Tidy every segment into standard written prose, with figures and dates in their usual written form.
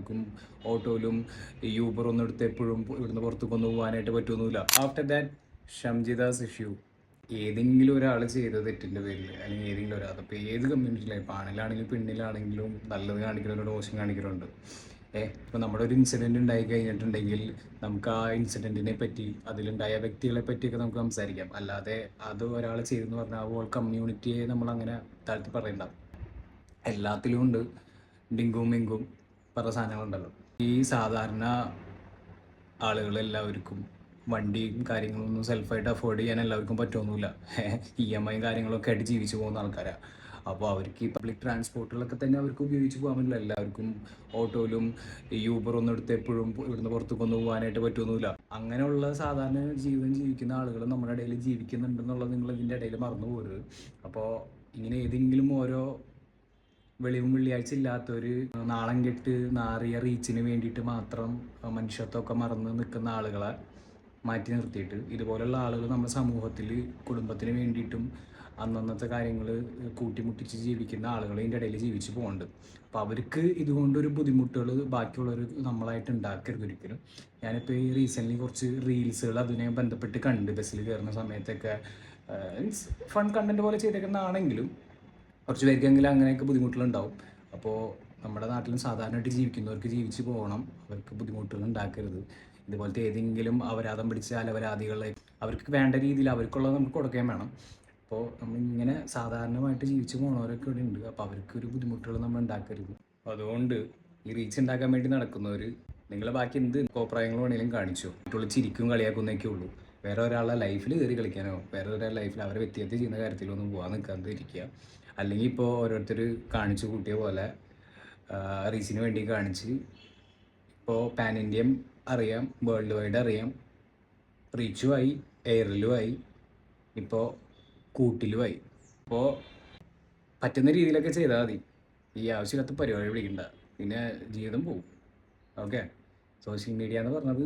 എല്ലാവർക്കും ഓട്ടോയിലും യൂബറൊന്നും എടുത്ത് എപ്പോഴും ഇവിടുന്ന് പുറത്ത് കൊണ്ടുപോകാനായിട്ട് പറ്റുമൊന്നുമില്ല. ആഫ്റ്റർ ദാറ്റ് ഷംജിദാസ് ഇഷ്യൂ ഏതെങ്കിലും ഒരാൾ ചെയ്ത തെറ്റിൻ്റെ പേരിൽ അല്ലെങ്കിൽ ഏതെങ്കിലും ഒരാൾ, അപ്പോൾ ഏത് കമ്മ്യൂണിറ്റിയിലും ഇപ്പോൾ ആണിലാണെങ്കിലും പെണ്ണിലാണെങ്കിലും നല്ലത് കാണിക്കുന്നവരോട് മോശം കാണിക്കുന്നവരുണ്ട്. ഇപ്പോൾ നമ്മുടെ ഒരു ഇൻസിഡൻറ്റ് ഉണ്ടായി കഴിഞ്ഞിട്ടുണ്ടെങ്കിൽ നമുക്ക് ആ ഇൻസിഡൻറ്റിനെ പറ്റി അതിലുണ്ടായ വ്യക്തികളെ പറ്റിയൊക്കെ നമുക്ക് സംസാരിക്കാം. അല്ലാതെ അത് ഒരാൾ ചെയ്തെന്ന് പറഞ്ഞാൽ ആ ഹോൾ കമ്മ്യൂണിറ്റിയെ നമ്മളങ്ങനെ താഴ്ത്തി പറയണ്ട. എല്ലാത്തിലും ഉണ്ട് ഡിങ്കും മിങ്കും പറഞ്ഞ സാധനങ്ങളുണ്ടല്ലോ. ഈ സാധാരണ ആളുകളെല്ലാവർക്കും വണ്ടിയും കാര്യങ്ങളൊന്നും സെൽഫായിട്ട് അഫോർഡ് ചെയ്യാൻ എല്ലാവർക്കും പറ്റുമൊന്നുമില്ല. EMI കാര്യങ്ങളൊക്കെ ആയിട്ട് ജീവിച്ചു പോകുന്ന ആൾക്കാരാണ്. അപ്പോൾ അവർക്ക് ഈ പബ്ലിക് ട്രാൻസ്പോർട്ടുകളൊക്കെ തന്നെ അവർക്ക് ഉപയോഗിച്ച് പോകാൻ പറ്റില്ല. എല്ലാവർക്കും ഓട്ടോയിലും യൂബറൊന്നും എടുത്ത് എപ്പോഴും ഇവിടുന്ന് പുറത്ത് കൊണ്ടുപോകാനായിട്ട് പറ്റുമൊന്നുമില്ല. അങ്ങനെയുള്ള സാധാരണ ജീവിതം ജീവിക്കുന്ന ആളുകൾ നമ്മുടെ ഇടയിൽ ജീവിക്കുന്നുണ്ടെന്നുള്ളത് നിങ്ങൾ ഇതിൻ്റെ ഇടയിൽ മറന്നു പോകരുത്. അപ്പോൾ ഇങ്ങനെ ഏതെങ്കിലും ഓരോ വെളിവും വെള്ളിയാഴ്ച ഇല്ലാത്തൊരു നാളം കെട്ട് നാറിയ റീച്ചിന് വേണ്ടിയിട്ട് മാത്രം മനുഷ്യത്വമൊക്കെ മറന്ന് നിൽക്കുന്ന ആളുകളെ മാറ്റി നിർത്തിയിട്ട് ഇതുപോലുള്ള ആളുകൾ നമ്മുടെ സമൂഹത്തിൽ കുടുംബത്തിന് വേണ്ടിയിട്ടും അന്നന്നത്തെ കാര്യങ്ങൾ കൂട്ടിമുട്ടിച്ച് ജീവിക്കുന്ന ആളുകൾ ഇതിൻ്റെ ഇടയിൽ ജീവിച്ച് പോകുന്നുണ്ട്. അപ്പോൾ അവർക്ക് ഇതുകൊണ്ടൊരു ബുദ്ധിമുട്ടുകൾ ബാക്കിയുള്ളവർ നമ്മളായിട്ട് ഉണ്ടാക്കരുത് ഒരിക്കലും. ഞാനിപ്പോൾ ഈ റീസെൻ്റ്ലി കുറച്ച് റീൽസുകൾ അതിനെ ബന്ധപ്പെട്ട് കണ്ട് ബസ്സിൽ കയറുന്ന സമയത്തൊക്കെ ഫൺ കണ്ടൻറ്റ് പോലെ ചെയ്തേക്കുന്നതാണെങ്കിലും കുറച്ച് പേർക്കെങ്കിലും അങ്ങനെയൊക്കെ ബുദ്ധിമുട്ടുകളുണ്ടാവും. അപ്പോൾ നമ്മുടെ നാട്ടിലും സാധാരണയായിട്ട് ജീവിക്കുന്നവർക്ക് ജീവിച്ച് പോകണം, അവർക്ക് ബുദ്ധിമുട്ടുകൾ ഉണ്ടാക്കരുത്. ഇതുപോലത്തെ ഏതെങ്കിലും അപരാധം പിടിച്ച അലവരാധികളെ അവർക്ക് വേണ്ട രീതിയിൽ അവർക്കുള്ളത് നമുക്ക് കൊടുക്കുകയും വേണം. അപ്പോൾ നമ്മളിങ്ങനെ സാധാരണമായിട്ട് ജീവിച്ച് പോകുന്നവരൊക്കെ ഇവിടെ ഉണ്ട്. അപ്പോൾ അവർക്കൊരു ബുദ്ധിമുട്ടുകൾ നമ്മൾ ഉണ്ടാക്കരുത്. അതുകൊണ്ട് ഈ റീച്ച് ഉണ്ടാക്കാൻ വേണ്ടി നടക്കുന്നവർ നിങ്ങൾ ബാക്കി എന്ത് കോപ്രായങ്ങൾ വേണമെങ്കിലും കാണിച്ചു, മറ്റുള്ള ചിരിക്കും കളിയാക്കുന്നൊക്കെ ഉള്ളൂ. വേറെ ഒരാളുടെ ലൈഫിൽ കയറി കളിക്കാനോ വേറെ ഒരാളുടെ ലൈഫിൽ അവരെ വ്യക്തിഗത ചെയ്യുന്ന കാര്യത്തിലൊന്നും പോകാൻ നിൽക്കാതിരിക്കുക. അല്ലെങ്കിൽ ഇപ്പോൾ ഓരോരുത്തർ കാണിച്ചു കൂട്ടിയ പോലെ റീച്ചിന് വേണ്ടി കാണിച്ച് ഇപ്പോൾ പാൻ ഇന്ത്യയും അറിയാം, വേൾഡ് വൈഡ് അറിയാം, റീച്ചുമായി, എയറിലുമായി, ഇപ്പോൾ കൂട്ടിലുമായി. അപ്പോൾ പറ്റുന്ന രീതിയിലൊക്കെ ചെയ്താൽ മതി. ഈ ആവശ്യമില്ലാത്ത പരിപാടി പിടിക്കണ്ട, പിന്നെ ജീവിതം പോവും. ഓക്കെ, സോഷ്യൽ മീഡിയ എന്ന് പറഞ്ഞത്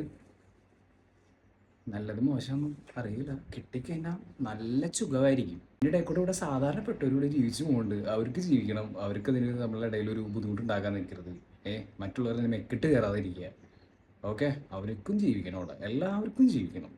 നല്ലത് മോശമൊന്നും അറിയില്ല, കിട്ടിക്കഴിഞ്ഞാൽ നല്ല സുഖമായിരിക്കും. ഇതിൻ്റെ ഇടയിൽ കൂടെ ഇവിടെ സാധാരണപ്പെട്ടവരോട് ജീവിച്ചു പോകുന്നുണ്ട്. അവർക്ക് ജീവിക്കണം, അവർക്കതിന് നമ്മളുടെ ഇടയിൽ ഒരു ബുദ്ധിമുട്ടുണ്ടാക്കാൻ നിൽക്കരുത്. മറ്റുള്ളവരെ മെക്കിട്ട് കയറാതിരിക്കുക. ഓക്കെ, അവർക്കും ജീവിക്കണം, അവിടെ എല്ലാവർക്കും ജീവിക്കണം.